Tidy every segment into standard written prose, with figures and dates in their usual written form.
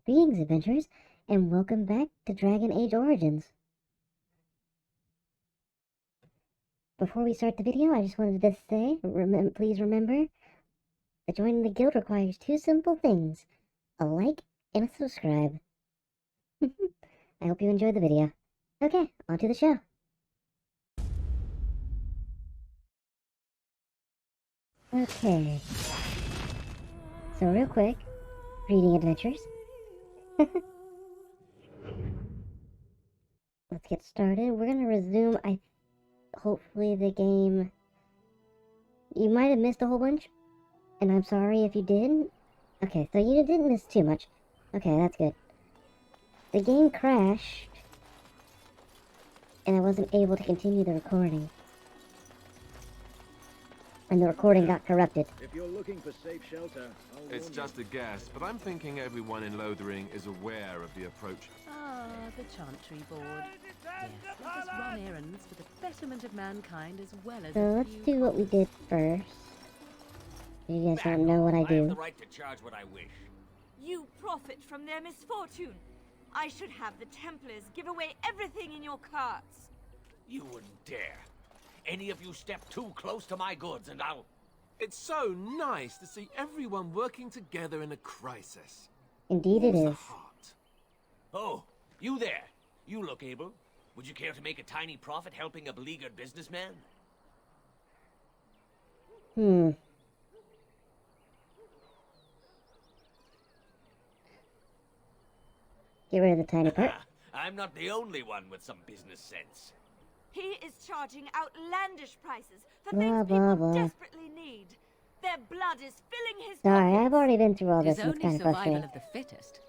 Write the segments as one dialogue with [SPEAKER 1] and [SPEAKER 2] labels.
[SPEAKER 1] Greetings, adventurers, and welcome back to Dragon Age Origins. Before we start the video, I just wanted to say, please remember that joining the guild requires two simple things: a like and a subscribe. I hope you enjoyed the video. Okay, on to the show. Okay, so real quick, greeting adventurers. Let's get started. We're gonna resume, hopefully the game. You might have missed a whole bunch, and I'm sorry if you did. Okay, so you didn't miss too much. Okay, that's good. The game crashed, and I wasn't able to continue the recording. And the recording got corrupted.
[SPEAKER 2] If you're looking for safe shelter,
[SPEAKER 3] It's just a guess, but I'm thinking everyone in Lothering is aware of the approach.
[SPEAKER 4] Ah, the Chantry Board. Yes, let us run errands for the betterment of mankind as well as
[SPEAKER 1] So let's do what we did first. You guys don't know what I
[SPEAKER 5] I have the
[SPEAKER 1] do.
[SPEAKER 5] right to charge what I wish.
[SPEAKER 6] You profit from their misfortune. I should have the Templars give away everything in your carts.
[SPEAKER 5] You wouldn't dare. Any of you step too close to my goods and I'll...
[SPEAKER 3] It's so nice to see everyone working together in a crisis.
[SPEAKER 1] Indeed it
[SPEAKER 3] Who's the
[SPEAKER 1] is.
[SPEAKER 5] Heart. Oh, you there. You look able. Would you care to make a tiny profit helping a beleaguered businessman?
[SPEAKER 1] Get rid of the tiny part.
[SPEAKER 5] I'm not the only one with some business sense.
[SPEAKER 6] He is charging outlandish prices for
[SPEAKER 1] Blah,
[SPEAKER 6] things
[SPEAKER 1] blah,
[SPEAKER 6] people
[SPEAKER 1] blah.
[SPEAKER 6] desperately need. Their blood is filling his
[SPEAKER 1] Sorry,
[SPEAKER 6] pockets.
[SPEAKER 1] I've already been through all
[SPEAKER 4] It is
[SPEAKER 1] this and it's
[SPEAKER 4] only
[SPEAKER 1] kind of
[SPEAKER 4] survival
[SPEAKER 1] frustrating.
[SPEAKER 4] of the fittest.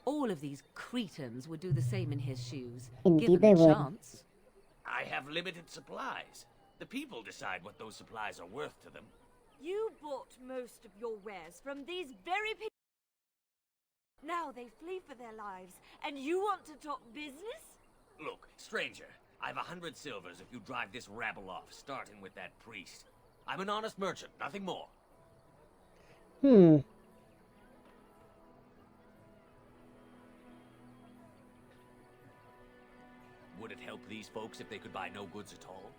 [SPEAKER 4] All of these cretins would do the same in his shoes.
[SPEAKER 1] Indeed
[SPEAKER 4] given
[SPEAKER 1] they
[SPEAKER 4] the
[SPEAKER 1] would.
[SPEAKER 4] chance.
[SPEAKER 5] I have limited supplies. The people decide what those supplies are worth to them.
[SPEAKER 6] You bought most of your wares from these very people. Now they flee for their lives, and you want to talk business?
[SPEAKER 5] Look, stranger, I've 100 silvers if you drive this rabble off, starting with that priest. I'm an honest merchant, nothing more. Would it help these folks if they could buy no goods at all?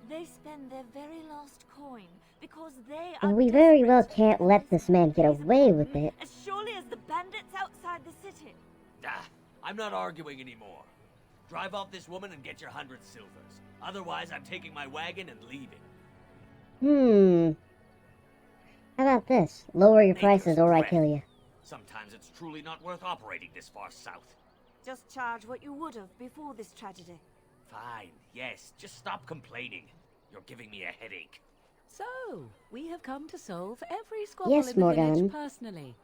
[SPEAKER 6] They spend their very last coin because they are
[SPEAKER 1] We very well
[SPEAKER 6] desperate.
[SPEAKER 1] can't let this man get away with it.
[SPEAKER 6] As surely as the bandits outside the city.
[SPEAKER 5] Ah, I'm not arguing anymore. Drive off this woman and get your 100 silvers. Otherwise, I'm taking my wagon and leaving.
[SPEAKER 1] How about this? Lower your
[SPEAKER 5] Make
[SPEAKER 1] prices
[SPEAKER 5] your
[SPEAKER 1] or I
[SPEAKER 5] spread.
[SPEAKER 1] kill you.
[SPEAKER 5] Sometimes it's truly not worth operating this far south.
[SPEAKER 6] Just charge what you would have before this tragedy.
[SPEAKER 5] Fine, yes, just stop complaining. You're giving me a headache.
[SPEAKER 4] So, we have come to solve every squabble
[SPEAKER 1] Yes,
[SPEAKER 4] in the
[SPEAKER 1] Morgan.
[SPEAKER 4] village personally.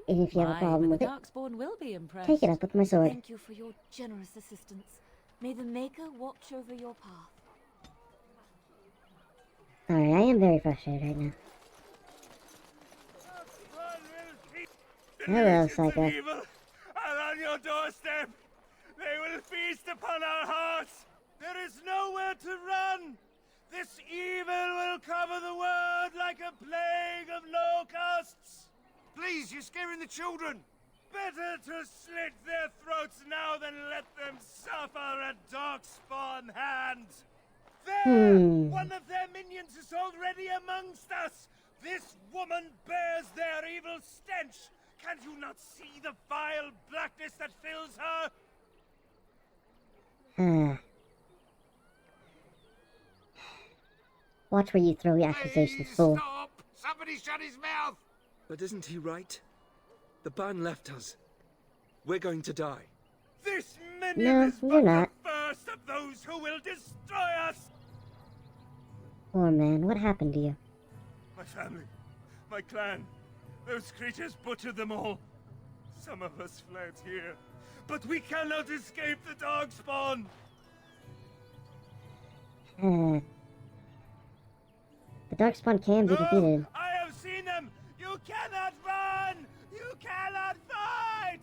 [SPEAKER 1] And if you have a
[SPEAKER 4] Why,
[SPEAKER 1] problem
[SPEAKER 4] but
[SPEAKER 1] with
[SPEAKER 4] the
[SPEAKER 1] it,
[SPEAKER 4] Darkspawn will be impressed.
[SPEAKER 1] take it up with my sword.
[SPEAKER 6] Thank you for your generous assistance. May the Maker watch over your path.
[SPEAKER 1] Sorry, I am very frustrated right now. Hello, Psycho.
[SPEAKER 7] Evil are on your doorstep. They will feast upon our hearts. There is nowhere to run. This evil will cover the world like a plague of locusts. Please, you're scaring the children. Better to slit their throats now than let them suffer at Darkspawn hands. There! One of their minions is already amongst us. This woman bears their evil stench. Can you not see the vile blackness that fills her?
[SPEAKER 1] Watch where you throw your accusations, fool.
[SPEAKER 7] Stop! Somebody shut his mouth!
[SPEAKER 8] But isn't he right? The ban left us. We're going to die.
[SPEAKER 7] This minion
[SPEAKER 1] No,
[SPEAKER 7] is
[SPEAKER 1] you're
[SPEAKER 7] but
[SPEAKER 1] not.
[SPEAKER 7] the first of those who will destroy us!
[SPEAKER 1] Poor man, what happened to you?
[SPEAKER 7] My family, my clan, those creatures butchered them all. Some of us fled here, but we cannot escape the Darkspawn!
[SPEAKER 1] The Darkspawn can be defeated.
[SPEAKER 7] No! I have seen them! You cannot run! You cannot fight!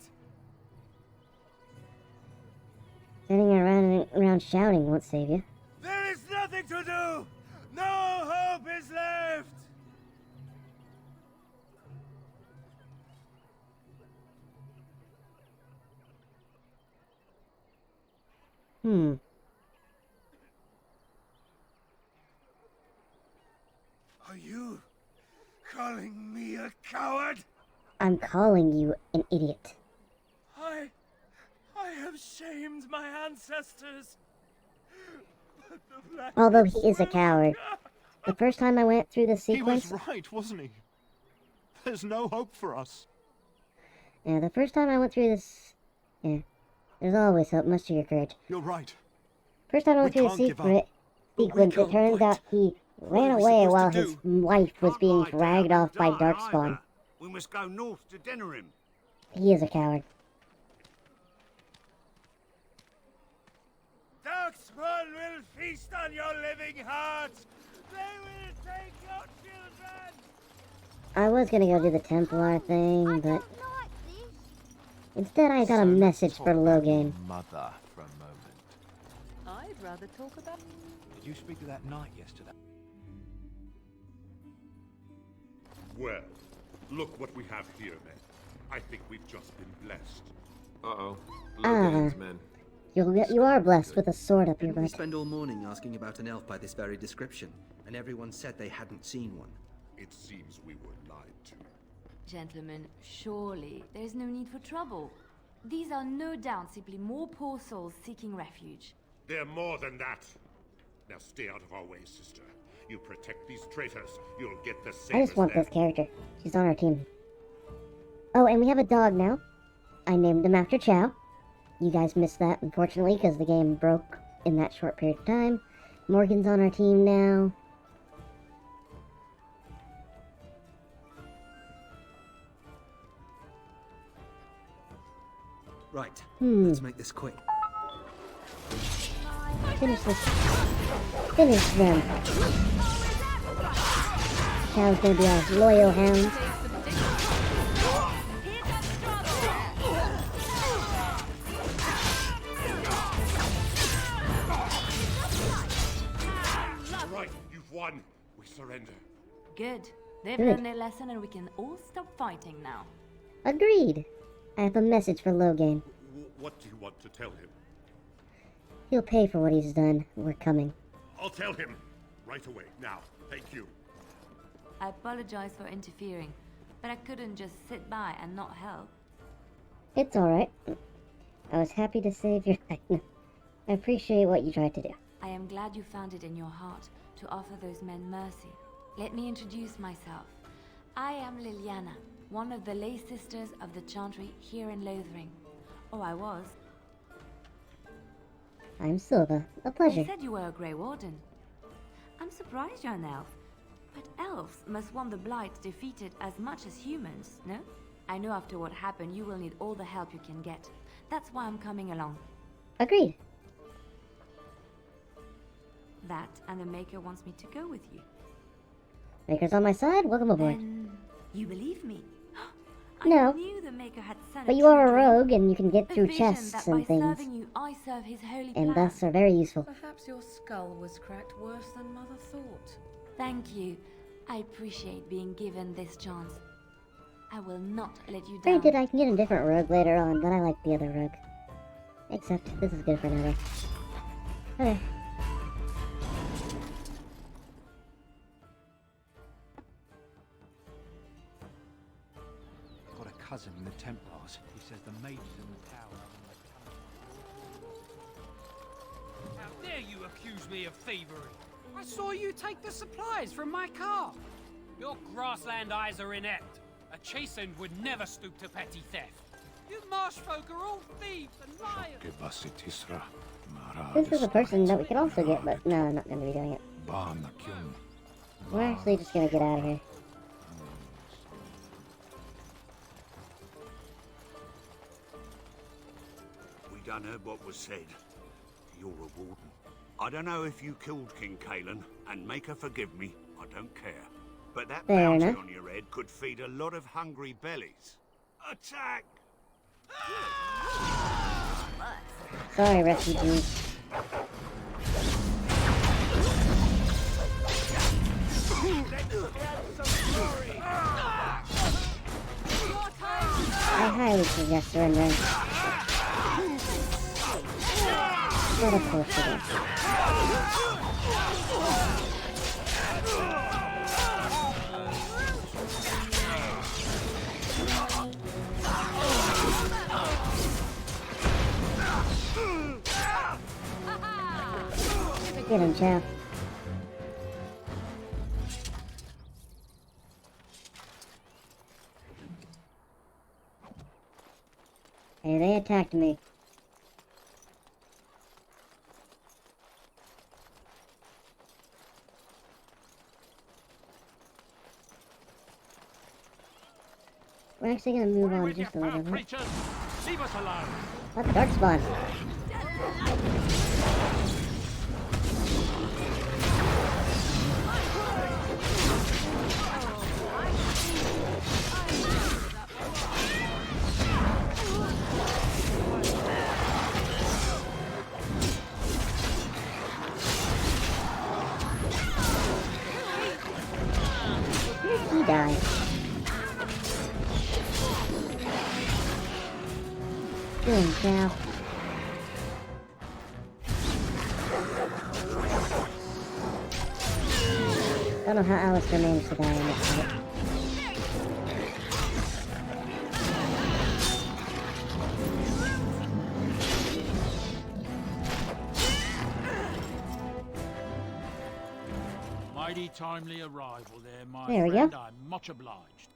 [SPEAKER 1] Standing around shouting won't save you.
[SPEAKER 7] There is nothing to do! No hope is left! Are you calling me a coward?
[SPEAKER 1] I'm calling you an idiot.
[SPEAKER 7] I have shamed my ancestors. But the Black
[SPEAKER 1] Although
[SPEAKER 7] Witch
[SPEAKER 1] he is a
[SPEAKER 7] will
[SPEAKER 1] coward.
[SPEAKER 7] not-
[SPEAKER 1] The first time I went through the
[SPEAKER 9] He was
[SPEAKER 1] sequence...
[SPEAKER 9] right, wasn't he? There's no hope for us.
[SPEAKER 1] Yeah, the first time I went through this... Yeah. There's always hope, much to your courage.
[SPEAKER 9] You're right.
[SPEAKER 1] First time I went
[SPEAKER 9] We
[SPEAKER 1] through the
[SPEAKER 9] can't give up.
[SPEAKER 1] sequence, it
[SPEAKER 8] can't
[SPEAKER 1] turns
[SPEAKER 8] fight.
[SPEAKER 1] out he
[SPEAKER 8] What
[SPEAKER 1] ran
[SPEAKER 8] are we
[SPEAKER 1] away
[SPEAKER 8] supposed
[SPEAKER 1] while
[SPEAKER 8] to
[SPEAKER 1] his
[SPEAKER 8] do?
[SPEAKER 1] wife was being
[SPEAKER 2] Can't lie
[SPEAKER 1] dragged
[SPEAKER 2] down
[SPEAKER 1] off
[SPEAKER 2] and
[SPEAKER 1] by
[SPEAKER 2] die
[SPEAKER 1] Darkspawn.
[SPEAKER 2] either. We must go north to dinner him.
[SPEAKER 1] He is a coward.
[SPEAKER 7] Darkspawn will feast on your living hearts. They will take your children.
[SPEAKER 1] I was gonna go do the Templar thing, but
[SPEAKER 6] Like this.
[SPEAKER 1] instead I got a
[SPEAKER 9] So let's
[SPEAKER 1] message
[SPEAKER 9] talk
[SPEAKER 1] for
[SPEAKER 9] about your
[SPEAKER 1] Logan.
[SPEAKER 9] mother for a moment.
[SPEAKER 4] I'd rather talk about...
[SPEAKER 10] Did you speak to that knight yesterday?
[SPEAKER 11] Well, look what we have here, men. I think we've just been blessed.
[SPEAKER 3] Uh-oh. Logan's men.
[SPEAKER 1] You are blessed with a sword up your
[SPEAKER 8] Didn't we
[SPEAKER 1] butt.
[SPEAKER 8] spend all morning asking about an elf by this very description, and everyone said they hadn't seen one?
[SPEAKER 11] It seems we were lied to.
[SPEAKER 12] Gentlemen, surely there is no need for trouble. These are no doubt simply more poor souls seeking refuge.
[SPEAKER 11] They're more than that. Now stay out of our way, sister. You protect these traitors, you'll get the same
[SPEAKER 1] I just
[SPEAKER 11] as
[SPEAKER 1] want
[SPEAKER 11] them.
[SPEAKER 1] this character. She's on our team. Oh, and we have a dog now. I named him after Chow. You guys missed that, unfortunately, because the game broke in that short period of time. Morgan's on our team now.
[SPEAKER 8] Right.
[SPEAKER 1] Hmm.
[SPEAKER 8] Let's make this quick.
[SPEAKER 1] Finish this. Finish them. Chow's gonna be our loyal hound.
[SPEAKER 11] All right, you've won. We surrender.
[SPEAKER 12] Good. They've
[SPEAKER 1] Good.
[SPEAKER 12] learned their lesson and we can all stop fighting now.
[SPEAKER 1] Agreed. I have a message for Logan.
[SPEAKER 11] What do you want to tell him?
[SPEAKER 1] He'll pay for what he's done. We're coming.
[SPEAKER 11] I'll tell him. Right away, now. Thank you.
[SPEAKER 12] I apologize for interfering, but I couldn't just sit by and not help.
[SPEAKER 1] It's alright. I was happy to save your life. I appreciate what you tried to do.
[SPEAKER 12] I am glad you found it in your heart to offer those men mercy. Let me introduce myself. I am Liliana, one of the lay sisters of the Chantry here in Lothering. Oh, I was.
[SPEAKER 1] I'm Silva. A pleasure.
[SPEAKER 12] They said you were a Grey Warden. I'm surprised you're an elf. But elves must want the Blight defeated as much as humans, no? I know after what happened you will need all the help you can get. That's why I'm coming along.
[SPEAKER 1] Agreed.
[SPEAKER 12] That and the Maker wants me to go with you.
[SPEAKER 1] Maker's on my side. Welcome aboard.
[SPEAKER 12] Then you believe me? I
[SPEAKER 1] No.
[SPEAKER 12] knew the Maker had sent
[SPEAKER 1] But
[SPEAKER 12] a
[SPEAKER 1] you are a
[SPEAKER 12] true dream.
[SPEAKER 1] rogue and you can get
[SPEAKER 12] A
[SPEAKER 1] through
[SPEAKER 12] vision
[SPEAKER 1] chests
[SPEAKER 12] that
[SPEAKER 1] and
[SPEAKER 12] by
[SPEAKER 1] things.
[SPEAKER 12] serving you, I serve his holy
[SPEAKER 1] And
[SPEAKER 12] plan.
[SPEAKER 1] thus are very useful.
[SPEAKER 4] Perhaps your skull was cracked worse than Mother thought.
[SPEAKER 12] Thank you. I appreciate being given this chance. I will not let you down.
[SPEAKER 1] Granted, I can get a different rogue later on, but I like the other rogue. Except, this is good for now. Okay.
[SPEAKER 10] I've got a cousin in the Templars. He says the mages in the tower are
[SPEAKER 13] How dare you accuse me of thievery? I saw you take the supplies from my car. Your grassland eyes are inept. A chastened would never stoop to petty theft. You marsh folk are all thieves and liars.
[SPEAKER 1] This is a person that we could also get, but no, I'm not going to be doing it. We're actually just going to get out of here.
[SPEAKER 2] We done heard what was said. You're a warden. I don't know if you killed King Kalen, and make her forgive me, I don't care. But that
[SPEAKER 1] Fair
[SPEAKER 2] bounty
[SPEAKER 1] enough.
[SPEAKER 2] on your head could feed a lot of hungry bellies. Attack!
[SPEAKER 1] Sorry, refugees. I highly suggest surrendering. But of course we do. Get him, Chow. Hey, they attacked me. We're actually gonna move on just a little bit.
[SPEAKER 10] Leave us alone.
[SPEAKER 1] That's dark spawn. He died. Good cow. Don't know how Alistair managed to die in this fight.
[SPEAKER 10] Mighty timely arrival there, my
[SPEAKER 1] There we
[SPEAKER 10] friend.
[SPEAKER 1] go.
[SPEAKER 10] I'm much obliged.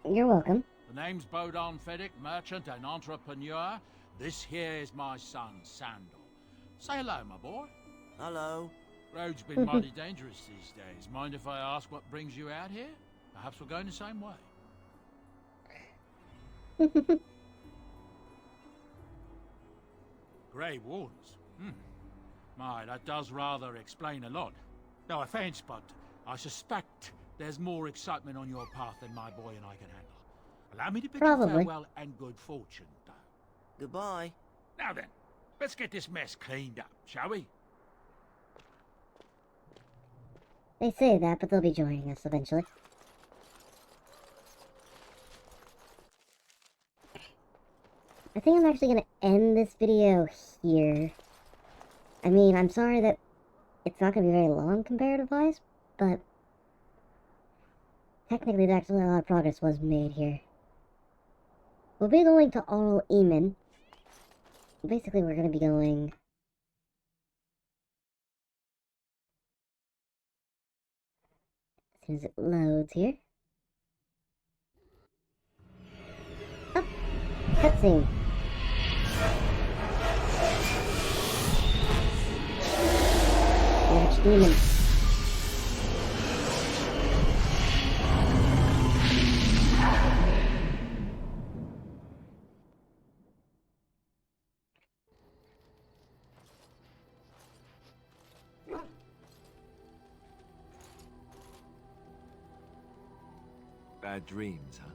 [SPEAKER 1] You're welcome.
[SPEAKER 10] The name's Bodon Feddick, merchant and entrepreneur. This here is my son, Sandal. Say hello, my boy.
[SPEAKER 5] Hello.
[SPEAKER 10] Road's been mighty dangerous these days. Mind if I ask what brings you out here? Perhaps we're going the same way. Grey Wardens? My, that does rather explain a lot. No offense, but I suspect there's more excitement on your path than my boy and I can handle. Allow me to bid you
[SPEAKER 1] Probably.
[SPEAKER 10] farewell and good fortune, though.
[SPEAKER 5] Goodbye.
[SPEAKER 10] Now then, let's get this mess cleaned up, shall we?
[SPEAKER 1] They say that, but they'll be joining us eventually. I think I'm actually going to end this video here. I mean, I'm sorry that it's not going to be very long comparative-wise, but technically actually a lot of progress was made here. We'll be going to Oral Eamon. Basically, we're going to be going... as soon as it loads here. Oh! Cutscene! Archdemon.
[SPEAKER 3] Bad dreams, huh?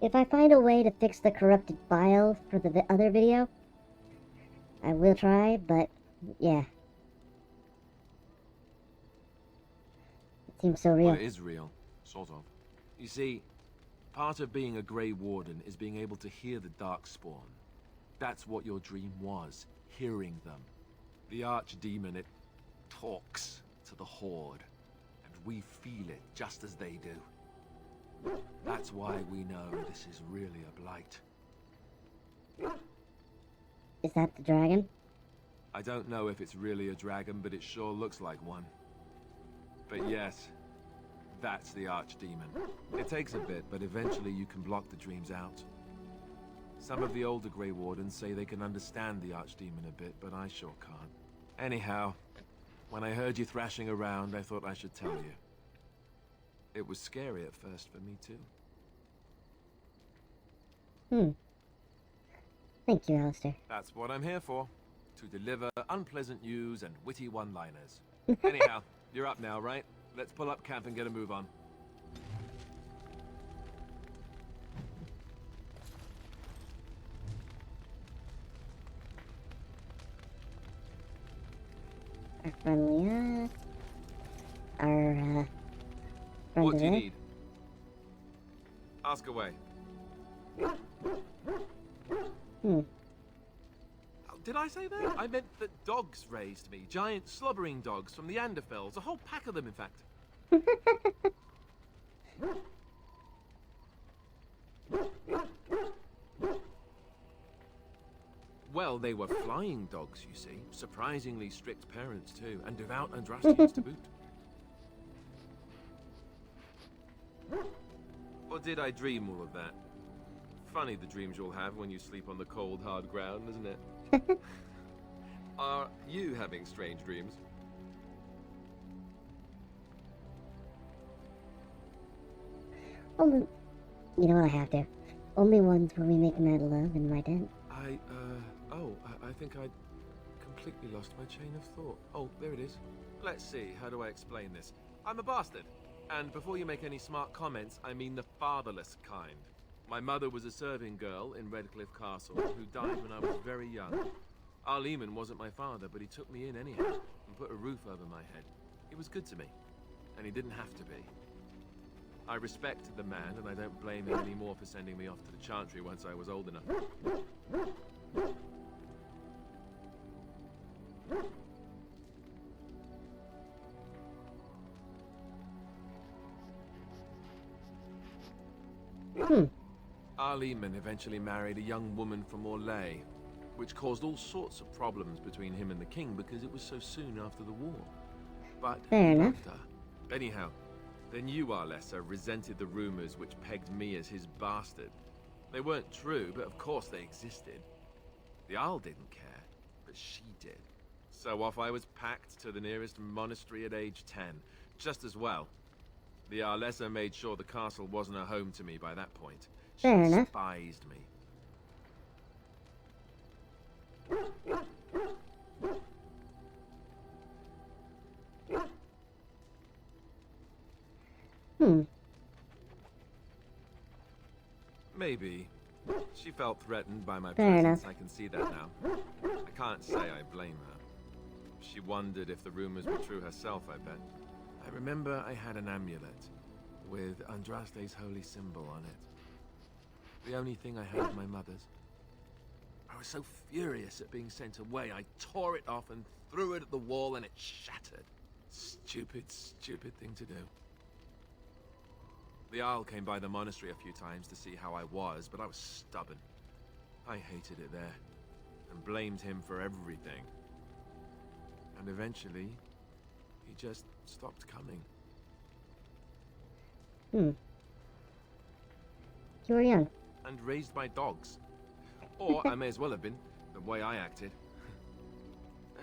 [SPEAKER 1] If I find a way to fix the corrupted file for the other video, I will try, but yeah. It seems so real.
[SPEAKER 3] Well, it is real, sort of. You see, part of being a Grey Warden is being able to hear the Darkspawn. That's what your dream was, hearing them. The Archdemon, it talks to the Horde, and we feel it just as they do. That's why we know this is really a blight.
[SPEAKER 1] Is that the dragon?
[SPEAKER 3] I don't know if it's really a dragon, but it sure looks like one. But yes, that's the Archdemon. It takes a bit, but eventually you can block the dreams out. Some of the older Grey Wardens say they can understand the Archdemon a bit, but I sure can't. Anyhow, when I heard you thrashing around, I thought I should tell you. It was scary at first for me, too.
[SPEAKER 1] Thank you, Alistair.
[SPEAKER 3] That's what I'm here for. To deliver unpleasant news and witty one-liners. Anyhow, you're up now, right? Let's pull up camp and get a move on.
[SPEAKER 1] Our friendly, our, friend
[SPEAKER 3] What do you
[SPEAKER 1] there.
[SPEAKER 3] need? Ask away. Oh, did I say that? I meant that dogs raised me. Giant slobbering dogs from the Anderfells. A whole pack of them, in fact. Well, they were flying dogs, you see. Surprisingly strict parents, too. And devout Andrastians to boot. Or did I dream all of that? Funny the dreams you'll have when you sleep on the cold, hard ground, isn't it? Are you having strange dreams?
[SPEAKER 1] Only, you know what, I have to. Only ones where we make mad love in my den.
[SPEAKER 3] I think I completely lost my chain of thought. Oh, there it is. Let's see, how do I explain this? I'm a bastard. And before you make any smart comments, I mean the fatherless kind. My mother was a serving girl in Redcliffe Castle who died when I was very young. Arleman wasn't my father, but he took me in anyhow and put a roof over my head. He was good to me, and he didn't have to be. I respect the man, and I don't blame him anymore for sending me off to the Chantry once I was old enough. Arleman eventually married a young woman from Orlais, which caused all sorts of problems between him and the king because it was so soon after the war. But
[SPEAKER 1] fair
[SPEAKER 3] he
[SPEAKER 1] enough.
[SPEAKER 3] loved her. Anyhow, the new Arlessa resented the rumors which pegged me as his bastard. They weren't true, but of course they existed. The Arl didn't care, but she did. So off I was packed to the nearest monastery at age 10, just as well. The Arlessa made sure the castle wasn't a home to me by that point. She
[SPEAKER 1] Fair enough.
[SPEAKER 3] despised me. Maybe. She felt threatened by my
[SPEAKER 1] Fair
[SPEAKER 3] presence,
[SPEAKER 1] enough.
[SPEAKER 3] I can see that now. I can't say I blame her. She wondered if the rumors were true herself, I bet. I remember I had an amulet with Andraste's holy symbol on it. The only thing I had of my mother's. I was so furious at being sent away, I tore it off and threw it at the wall and it shattered. Stupid, stupid thing to do. The Arl came by the monastery a few times to see how I was, but I was stubborn. I hated it there, and blamed him for everything. And eventually, he just stopped coming.
[SPEAKER 1] You were young.
[SPEAKER 3] And raised my dogs. Or I may as well have been, the way I acted.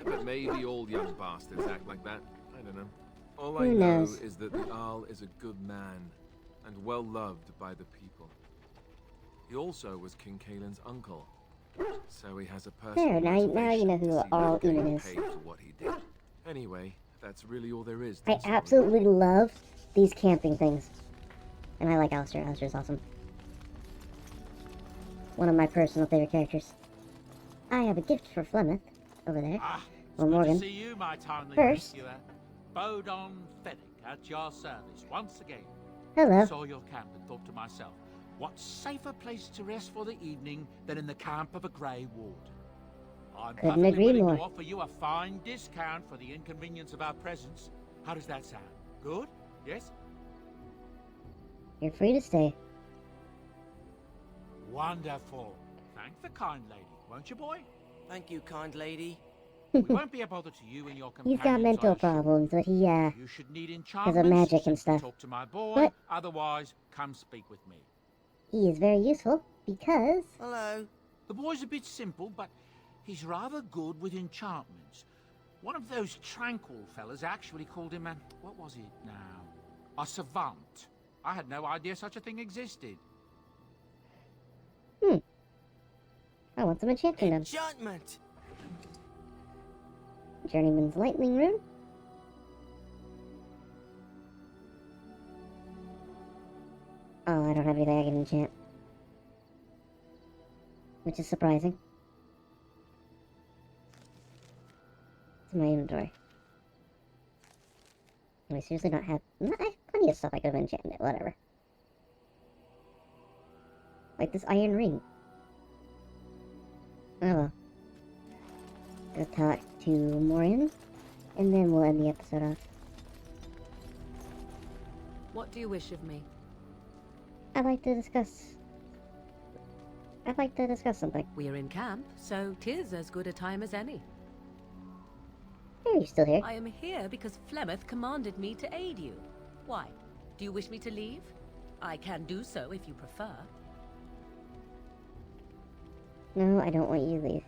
[SPEAKER 3] But maybe all young bastards act like that. I don't know. All I
[SPEAKER 1] Who
[SPEAKER 3] know
[SPEAKER 1] knows?
[SPEAKER 3] is that the Arl is a good man, and well loved by the people. He also was King Kaelin's uncle, so he has a personal
[SPEAKER 1] There, now you
[SPEAKER 3] motivation
[SPEAKER 1] know
[SPEAKER 3] to
[SPEAKER 1] who
[SPEAKER 3] see
[SPEAKER 1] Arl
[SPEAKER 3] Red getting
[SPEAKER 1] Eamon is.
[SPEAKER 3] paid for what he did. Anyway, that's really all there is to
[SPEAKER 1] I
[SPEAKER 3] the story.
[SPEAKER 1] absolutely love these camping things. And I like Alistair. Alistair's awesome. One of my personal favorite characters. I have a gift for Flemeth over there.
[SPEAKER 10] It's good
[SPEAKER 1] Morgan.
[SPEAKER 10] to see you, my timely
[SPEAKER 1] First.
[SPEAKER 10] rescuer. Bodon Fennick at your service once again.
[SPEAKER 1] Hello.
[SPEAKER 10] I saw your camp and thought to myself, what safer place to rest for the evening than in the camp of a Grey Ward? I'm
[SPEAKER 1] Couldn't
[SPEAKER 10] perfectly
[SPEAKER 1] agree
[SPEAKER 10] willing
[SPEAKER 1] more.
[SPEAKER 10] to offer you a fine discount for the inconvenience of our presence. How does that sound? Good? Yes?
[SPEAKER 1] You're free to stay.
[SPEAKER 10] Wonderful. Thank the kind lady, won't you, boy?
[SPEAKER 5] Thank you, kind lady.
[SPEAKER 10] We won't be a bother to you and your
[SPEAKER 1] He's
[SPEAKER 10] companions.
[SPEAKER 1] got mental
[SPEAKER 10] I assure you.
[SPEAKER 1] problems, but he,
[SPEAKER 10] You should need
[SPEAKER 1] has
[SPEAKER 10] enchantments.
[SPEAKER 1] a magic and
[SPEAKER 10] simply
[SPEAKER 1] stuff.
[SPEAKER 10] Talk to my boy.
[SPEAKER 1] But-
[SPEAKER 10] Otherwise, come speak with me.
[SPEAKER 1] he is very useful because...
[SPEAKER 5] Hello.
[SPEAKER 10] The boy's a bit simple, but he's rather good with enchantments. One of those tranquil fellas actually called him a... what was it now? A savant. I had no idea such a thing existed.
[SPEAKER 1] I want some enchanting done.
[SPEAKER 5] Enchantment.
[SPEAKER 1] Journeyman's Lightning Rune. Oh, I don't have anything I can enchant. Which is surprising. It's in my inventory. Do I seriously not have... I have plenty of stuff I could have enchanted. Whatever. Like this iron ring. Oh well. Go talk to Morian, and then we'll end the episode off.
[SPEAKER 4] What do you wish of me?
[SPEAKER 1] I'd like to discuss something.
[SPEAKER 4] We're in camp, so 'tis as good a time as any.
[SPEAKER 1] Are you still here?
[SPEAKER 4] I am here because Flemeth commanded me to aid you. Why? Do you wish me to leave? I can do so if you prefer.
[SPEAKER 1] No, I don't want you to leave.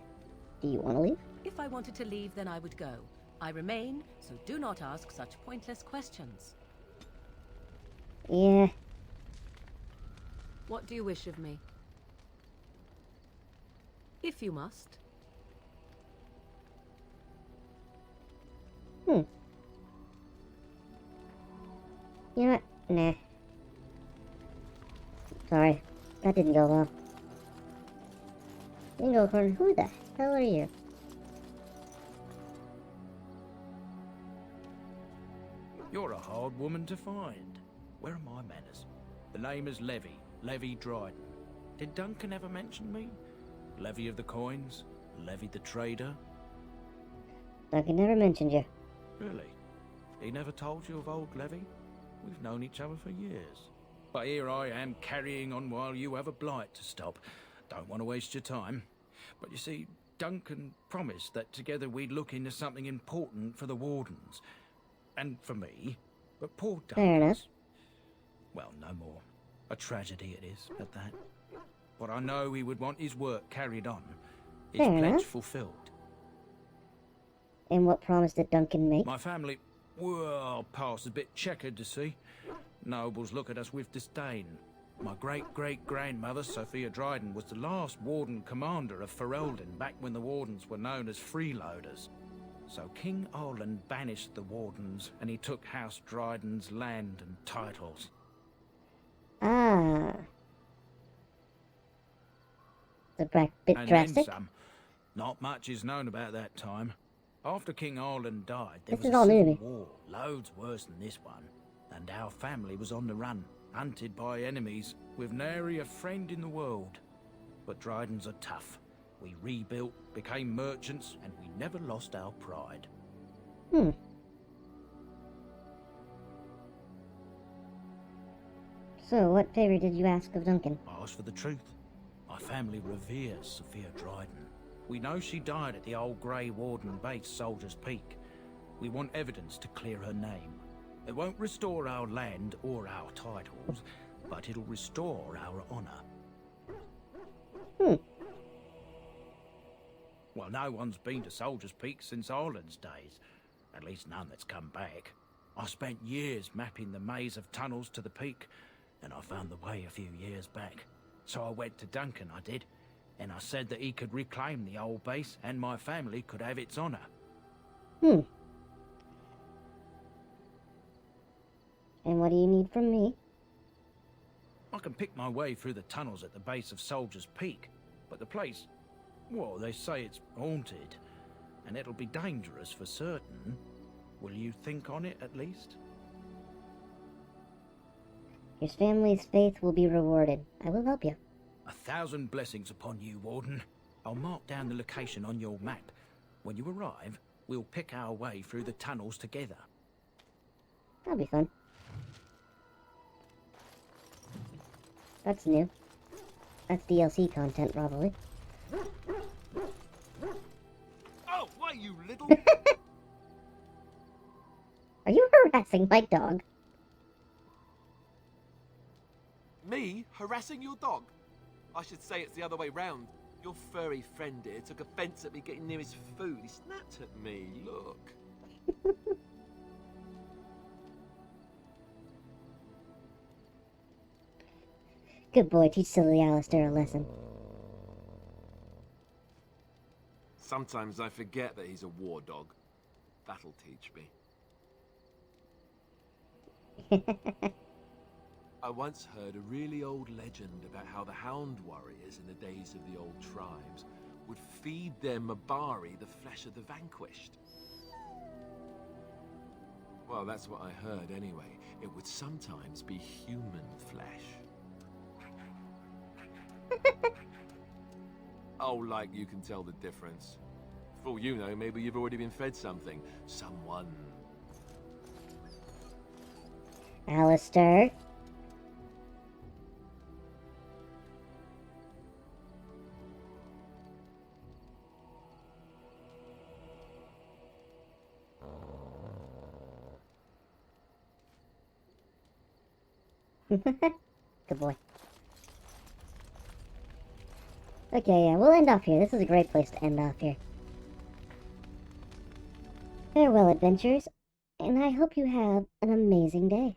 [SPEAKER 1] Do you want to leave?
[SPEAKER 4] If I wanted to leave, then I would go. I remain, so do not ask such pointless questions.
[SPEAKER 1] Yeah.
[SPEAKER 4] What do you wish of me? If you must.
[SPEAKER 1] You know what? Nah. Sorry. That didn't go well. Didn't go according. Who the hell are you?
[SPEAKER 14] You're a hard woman to find. Where are my manners? The name is Levy. Levy Dryden. Did Duncan ever mention me? Levy of the coins? Levy the trader?
[SPEAKER 1] Duncan never mentioned you.
[SPEAKER 14] Really? He never told you of old Levy? We've known each other for years. But here I am carrying on while you have a blight to stop. Don't want to waste your time. But you see, Duncan promised that together we'd look into something important for the Wardens. And for me. But poor Duncan.
[SPEAKER 1] Fair enough.
[SPEAKER 14] Well, no more. A tragedy it is, at that. But I know he would want his work carried on. His
[SPEAKER 1] Fair
[SPEAKER 14] pledge
[SPEAKER 1] enough.
[SPEAKER 14] fulfilled.
[SPEAKER 1] And what promise did Duncan make?
[SPEAKER 14] My family, well, past a bit checkered to see. Nobles look at us with disdain. My great-great-grandmother, Sophia Dryden, was the last Warden commander of Ferelden back when the Wardens were known as freeloaders. So King Arlen banished the Wardens, and he took House Dryden's land and titles.
[SPEAKER 1] Ah. The bit
[SPEAKER 14] And
[SPEAKER 1] drastic.
[SPEAKER 14] then some. Not much is known about that time. After King Arlen died, there
[SPEAKER 1] This
[SPEAKER 14] was
[SPEAKER 1] is
[SPEAKER 14] a
[SPEAKER 1] all new to
[SPEAKER 14] civil
[SPEAKER 1] me.
[SPEAKER 14] war, loads worse than this one. And our family was on the run, hunted by enemies, with nary a friend in the world. But Drydens are tough. We rebuilt, became merchants, and we never lost our pride.
[SPEAKER 1] So, what favor did you ask of Duncan?
[SPEAKER 14] I asked for the truth. My family reveres Sophia Dryden. We know she died at the old Grey Warden base, Soldier's Peak. We want evidence to clear her name. It won't restore our land or our titles, but it'll restore our honor. Well, no one's been to Soldier's Peak since Arlen's days. At least none that's come back. I spent years mapping the maze of tunnels to the peak, and I found the way a few years back. So I went to Duncan, I did, and I said that he could reclaim the old base and my family could have its honor.
[SPEAKER 1] And what do you need from me?
[SPEAKER 14] I can pick my way through the tunnels at the base of Soldier's Peak, but the place, well, they say it's haunted, and it'll be dangerous for certain. Will you think on it, at least?
[SPEAKER 1] Your family's faith will be rewarded. I will help you.
[SPEAKER 14] 1,000 blessings upon you, Warden. I'll mark down the location on your map. When you arrive, we'll pick our way through the tunnels together.
[SPEAKER 1] That'll be fun. That's new. That's DLC content, probably.
[SPEAKER 7] Oh, why, you little...
[SPEAKER 1] Are you harassing my dog?
[SPEAKER 15] Me harassing your dog? I should say it's the other way round. Your furry friend here took offence at me getting near his food. He snapped at me, look.
[SPEAKER 1] Good boy, teach silly Alistair a lesson.
[SPEAKER 3] Sometimes I forget that he's a war dog. That'll teach me. I once heard a really old legend about how the Hound warriors in the days of the old tribes would feed their Mabari the flesh of the vanquished. Well, that's what I heard anyway. It would sometimes be human flesh. Oh, like you can tell the difference. For all you know, maybe you've already been fed something. Someone.
[SPEAKER 1] Alistair. Good boy. Okay, yeah, we'll end off here. This is a great place to end off here. Farewell, adventurers, and I hope you have an amazing day.